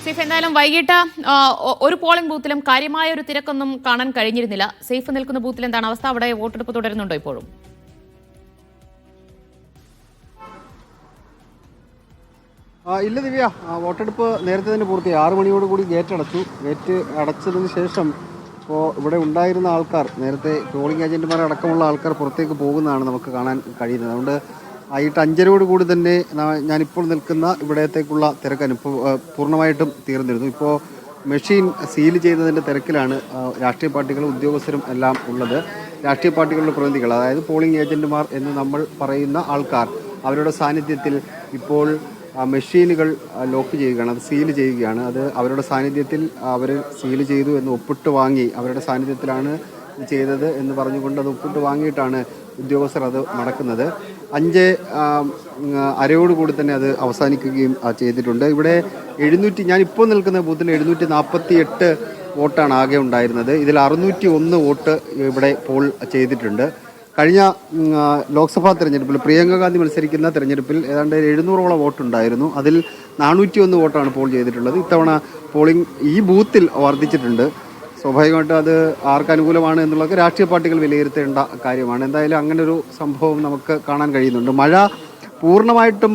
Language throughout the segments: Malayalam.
ഷെരീഫ്, എന്തായാലും വൈകിട്ട് ഒരു പോളിംഗ് ബൂത്തിലും കാര്യമായ ഒരു തിരക്കൊന്നും കാണാൻ കഴിഞ്ഞിരുന്നില്ല. സേഫ് നിൽക്കുന്ന ബൂത്തിൽ എന്താണ് അവസ്ഥ? അവിടെ വോട്ടെടുപ്പ് തുടരുന്നുണ്ടോ ഇപ്പോഴും? ഇല്ല ദിവ്യ, വോട്ടെടുപ്പ് നേരത്തെ തന്നെ പൂർത്തിയായി. 6 മണിയോടുകൂടി ഗേറ്റ് അടച്ചു. ഗേറ്റ് അടച്ചതിന് ശേഷം ഇപ്പോൾ ഇവിടെ ഉണ്ടായിരുന്ന ആൾക്കാർ, നേരത്തെ പോളിംഗ് ഏജന്റുമാർ അടക്കമുള്ള ആൾക്കാർ പുറത്തേക്ക് പോകുന്നതാണ് നമുക്ക് കാണാൻ കഴിയുന്നത്. അതുകൊണ്ട് വൈകിട്ട് 5:30 തന്നെ ഞാനിപ്പോൾ നിൽക്കുന്ന ഇവിടത്തേക്കുള്ള തിരക്ക് പൂർണ്ണമായിട്ടും തീർന്നിരുന്നു. ഇപ്പോൾ മെഷീൻ സീൽ ചെയ്തതിൻ്റെ തിരക്കിലാണ് രാഷ്ട്രീയ പാർട്ടികളും ഉദ്യോഗസ്ഥരും എല്ലാം ഉള്ളത്. രാഷ്ട്രീയ പാർട്ടികളുടെ പ്രതിനിധികൾ, അതായത് പോളിംഗ് ഏജന്റുമാർ എന്ന് നമ്മൾ പറയുന്ന ആൾക്കാർ, അവരുടെ സാന്നിധ്യത്തിൽ ഇപ്പോൾ മെഷീനുകൾ ലോക്ക് ചെയ്യുകയാണ്, അത് സീൽ ചെയ്യുകയാണ്. അത് അവരുടെ സാന്നിധ്യത്തിൽ അവർ സീൽ ചെയ്തു എന്ന് ഒപ്പിട്ട് വാങ്ങി, അവരുടെ സാന്നിധ്യത്തിലാണ് ചെയ്തത് എന്ന് പറഞ്ഞുകൊണ്ട് അത് ഒപ്പിട്ട് വാങ്ങിയിട്ടാണ് ഉദ്യോഗസ്ഥർ അത് നടക്കുന്നത്. 5:30 തന്നെ അത് അവസാനിക്കുകയും ചെയ്തിട്ടുണ്ട്. ഇവിടെ ഞാനിപ്പോൾ നിൽക്കുന്ന ബൂത്തിൽ 748 വോട്ടാണ് ആകെ ഉണ്ടായിരുന്നത്. ഇതിൽ 601 വോട്ട് ഇവിടെ പോൾ ചെയ്തിട്ടുണ്ട്. കഴിഞ്ഞ ലോക്സഭാ തെരഞ്ഞെടുപ്പിൽ പ്രിയങ്ക ഗാന്ധി മത്സരിക്കുന്ന തെരഞ്ഞെടുപ്പിൽ ഏതാണ്ട് 700ഓളം വോട്ടുണ്ടായിരുന്നു. അതിൽ 401 വോട്ടാണ് പോൾ ചെയ്തിട്ടുള്ളത്. ഇത്തവണ പോളിംഗ് ഈ ബൂത്തിൽ വർദ്ധിച്ചിട്ടുണ്ട്. സ്വാഭാവികമായിട്ടും അത് ആർക്ക് അനുകൂലമാണ് എന്നുള്ളത് രാഷ്ട്രീയ പാർട്ടികൾ വിലയിരുത്തേണ്ട കാര്യമാണ്. എന്തായാലും അങ്ങനെ ഒരു സംഭവം നമുക്ക് കാണാൻ കഴിയുന്നുണ്ട്. മഴ പൂർണ്ണമായിട്ടും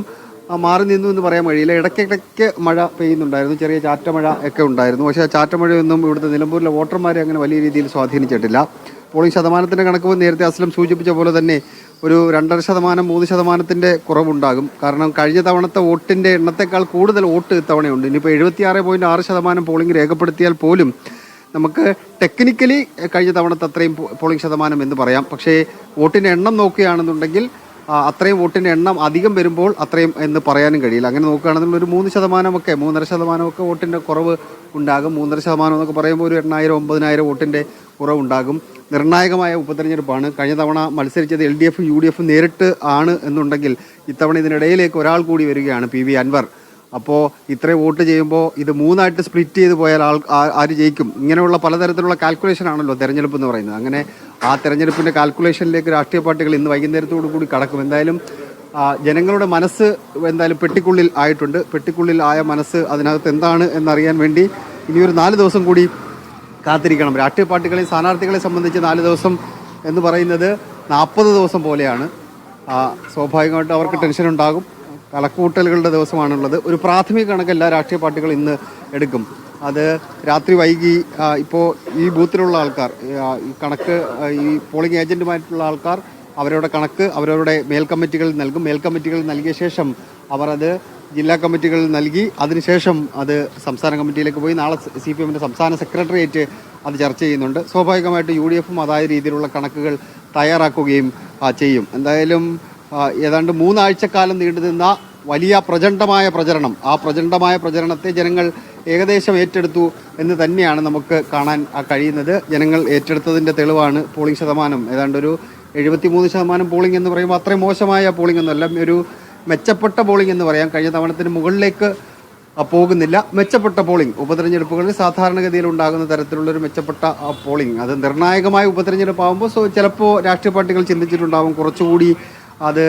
മാറി നിന്നു എന്ന് പറയാൻ കഴിയില്ല. ഇടയ്ക്കിടയ്ക്ക് മഴ പെയ്യുന്നുണ്ടായിരുന്നു, ചെറിയ ചാറ്റമഴ ഒക്കെ ഉണ്ടായിരുന്നു. പക്ഷേ ആ ചാറ്റമഴയൊന്നും ഇവിടുത്തെ നിലമ്പൂരിലെ വോട്ടർമാരെ അങ്ങനെ വലിയ രീതിയിൽ സ്വാധീനിച്ചിട്ടില്ല. പോളിംഗ് ശതമാനത്തിൻ്റെ കണക്ക് നേരത്തെ അസ്ലം സൂചിപ്പിച്ച പോലെ തന്നെ ഒരു 2.5%, 3% കുറവുണ്ടാകും. കാരണം കഴിഞ്ഞ തവണത്തെ വോട്ടിൻ്റെ എണ്ണത്തെക്കാൾ കൂടുതൽ വോട്ട് ഇത്തവണയുണ്ട്. ഇനിയിപ്പോൾ 76.6% പോളിംഗ് രേഖപ്പെടുത്തിയാൽ പോലും നമുക്ക് ടെക്നിക്കലി കഴിഞ്ഞ തവണത്തെ അത്രയും പോളിംഗ് ശതമാനം എന്ന് പറയാം. പക്ഷേ വോട്ടിൻ്റെ എണ്ണം നോക്കുകയാണെന്നുണ്ടെങ്കിൽ അത്രയും വോട്ടിൻ്റെ എണ്ണം അധികം വരുമ്പോൾ അത്രയും എന്ന് പറയാനും കഴിയില്ല. അങ്ങനെ നോക്കുകയാണെന്നുണ്ടെങ്കിൽ ഒരു 3%, 3.5% വോട്ടിൻ്റെ കുറവ് ഉണ്ടാകും. 3.5% എന്നൊക്കെ പറയുമ്പോൾ ഒരു 8,000, 9,000 വോട്ടിൻ്റെ കുറവുണ്ടാകും. നിർണായകമായ ഉപതെരഞ്ഞെടുപ്പാണ്. കഴിഞ്ഞ തവണ മത്സരിച്ചത് LDF, UDF നേരിട്ട് ആണ് എന്നുണ്ടെങ്കിൽ ഇത്തവണ ഇതിനിടയിലേക്ക് ഒരാൾ കൂടി വരികയാണ്, PV അൻവർ. അപ്പോൾ ഇത്രയും വോട്ട് ചെയ്യുമ്പോൾ ഇത് 3ആയിട്ട് സ്പ്ലിറ്റ് ചെയ്ത് പോയാൽ ആര് ജയിക്കും? ഇങ്ങനെയുള്ള പലതരത്തിലുള്ള കാൽക്കുലേഷൻ ആണല്ലോ തെരഞ്ഞെടുപ്പ് എന്ന് പറയുന്നത്. അങ്ങനെ ആ തെരഞ്ഞെടുപ്പിൻ്റെ കാൽക്കുലേഷനിലേക്ക് രാഷ്ട്രീയ പാർട്ടികൾ ഇന്ന് വൈകുന്നേരത്തോടു കൂടി കടക്കും. എന്തായാലും ജനങ്ങളുടെ മനസ്സ് എന്തായാലും പെട്ടിക്കുള്ളിൽ ആയിട്ടുണ്ട്. പെട്ടിക്കുള്ളിൽ ആയ മനസ്സ് അതിനകത്ത് എന്താണ് എന്നറിയാൻ വേണ്ടി ഇനിയൊരു 4 ദിവസം കൂടി കാത്തിരിക്കണം. രാഷ്ട്രീയ പാർട്ടികളെയും സ്ഥാനാർത്ഥികളെ സംബന്ധിച്ച് 4 ദിവസം എന്ന് പറയുന്നത് 40 ദിവസം പോലെയാണ്. സ്വാഭാവികമായിട്ടും അവർക്ക് ടെൻഷൻ ഉണ്ടാകും. കണക്കുകൂട്ടലുകളുടെ ദിവസമാണുള്ളത്. ഒരു പ്രാഥമിക കണക്ക് എല്ലാ രാഷ്ട്രീയ പാർട്ടികളും ഇന്ന് എടുക്കും. അത് രാത്രി വൈകി ഇപ്പോൾ ഈ ബൂത്തിലുള്ള ആൾക്കാർ, ഈ കണക്ക് ഈ പോളിംഗ് ഏജന്റുമായിട്ടുള്ള ആൾക്കാർ അവരുടെ കണക്ക് അവരവരുടെ മേൽക്കമ്മിറ്റികളിൽ നൽകും. മേൽക്കമ്മിറ്റികളിൽ നൽകിയ ശേഷം അവർ അത് ജില്ലാ കമ്മിറ്റികളിൽ നൽകി അതിനുശേഷം അത് സംസ്ഥാന കമ്മിറ്റിയിലേക്ക് പോയി നാളെ CPM സംസ്ഥാന സെക്രട്ടേറിയറ്റ് അത് ചർച്ച ചെയ്യുന്നുണ്ട്. സ്വാഭാവികമായിട്ട് UDFും അതായ രീതിയിലുള്ള കണക്കുകൾ തയ്യാറാക്കുകയും ചെയ്യും. എന്തായാലും ഏതാണ്ട് 3 ആഴ്ചക്കാലം നീണ്ടുനിന്ന വലിയ പ്രചണ്ഡമായ പ്രചരണം, ആ പ്രചണ്ഡമായ പ്രചരണത്തെ ജനങ്ങൾ ഏകദേശം ഏറ്റെടുത്തു എന്ന് തന്നെയാണ് നമുക്ക് കാണാൻ കഴിയുന്നത്. ജനങ്ങൾ ഏറ്റെടുത്തതിൻ്റെ തെളിവാണ് പോളിംഗ് ശതമാനം. ഏതാണ്ട് ഒരു 73% പോളിംഗ് എന്ന് പറയുമ്പോൾ അത്രയും മോശമായ പോളിംഗ് ഒന്നുമല്ല, ഒരു മെച്ചപ്പെട്ട പോളിംഗ് എന്ന് പറയാം. കഴിഞ്ഞ തവണത്തിന് മുകളിലേക്ക് പോകുന്നില്ല, മെച്ചപ്പെട്ട പോളിംഗ്. ഉപതെരഞ്ഞെടുപ്പുകളിൽ സാധാരണഗതിയിൽ ഉണ്ടാകുന്ന തരത്തിലുള്ളൊരു മെച്ചപ്പെട്ട പോളിംഗ്. അത് നിർണായകമായ ഉപതെരഞ്ഞെടുപ്പാകുമ്പോൾ ചിലപ്പോൾ രാഷ്ട്രീയ പാർട്ടികൾ ചിന്തിച്ചിട്ടുണ്ടാകും കുറച്ചുകൂടി അത്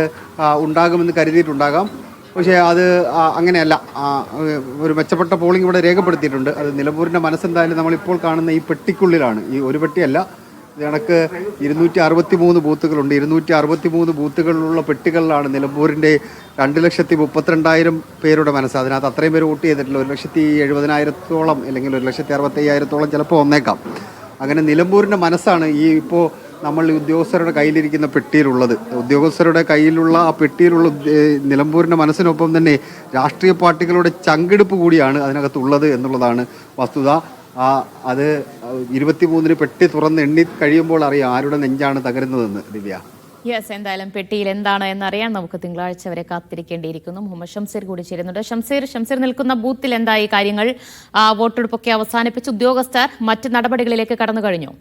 ഉണ്ടാകുമെന്ന് കരുതിയിട്ടുണ്ടാകാം. പക്ഷേ അത് അങ്ങനെയല്ല. ഒരു മെച്ചപ്പെട്ട പോളിംഗ് ഇവിടെ രേഖപ്പെടുത്തിയിട്ടുണ്ട്. അത് നിലമ്പൂരിൻ്റെ മനസ്സെന്തായാലും നമ്മളിപ്പോൾ കാണുന്ന ഈ പെട്ടിക്കുള്ളിലാണ്. ഈ ഒരു പെട്ടിയല്ല, ഇത് കണക്ക് 263 ബൂത്തുകളുണ്ട്. 263 ബൂത്തുകളിലുള്ള പെട്ടികളിലാണ് നിലമ്പൂരിൻ്റെ 2,32,000 പേരുടെ മനസ്സ്. അതിനകത്ത് അത്രയും പേര് വോട്ട് ചെയ്തിട്ടില്ല. 1,70,000 അല്ലെങ്കിൽ 1,65,000 ചിലപ്പോൾ വന്നേക്കാം. അങ്ങനെ നിലമ്പൂരിൻ്റെ മനസ്സാണ് ഈ ഇപ്പോൾ നമ്മൾ ഉദ്യോഗസ്ഥരുടെ കയ്യിലിരിക്കുന്ന പെട്ടിയിലുള്ളത്. ഉദ്യോഗസ്ഥരുടെ കയ്യിലുള്ള ആ പെട്ടിയിലുള്ള നിലമ്പൂരിൻ്റെ മനസ്സിനൊപ്പം തന്നെ രാഷ്ട്രീയ പാർട്ടികളുടെ ചങ്കെടുപ്പ് കൂടിയാണ് അതിനകത്തുള്ളത് എന്നുള്ളതാണ് വസ്തുത. അത് 23 പെട്ടി തുറന്ന് എണ്ണി കഴിയുമ്പോൾ അറിയാം ആരുടെ നെഞ്ചാണ് തകരുന്നതെന്ന്. ദിവ്യ, യെസ്, എന്തായാലും പെട്ടിയിൽ എന്താണ് എന്നറിയാൻ നമുക്ക് തിങ്കളാഴ്ച വരെ കാത്തിരിക്കേണ്ടിയിരിക്കുന്നു. മുഹമ്മദ് ഷംസീർ കൂടി ചേരുന്നുണ്ട്. ഷംസീർ നിൽക്കുന്ന ബൂത്തിൽ എന്തായി കാര്യങ്ങൾ? വോട്ടെടുപ്പൊക്കെ അവസാനിപ്പിച്ച് ഉദ്യോഗസ്ഥർ മറ്റ് നടപടികളിലേക്ക് കടന്നു കഴിഞ്ഞു?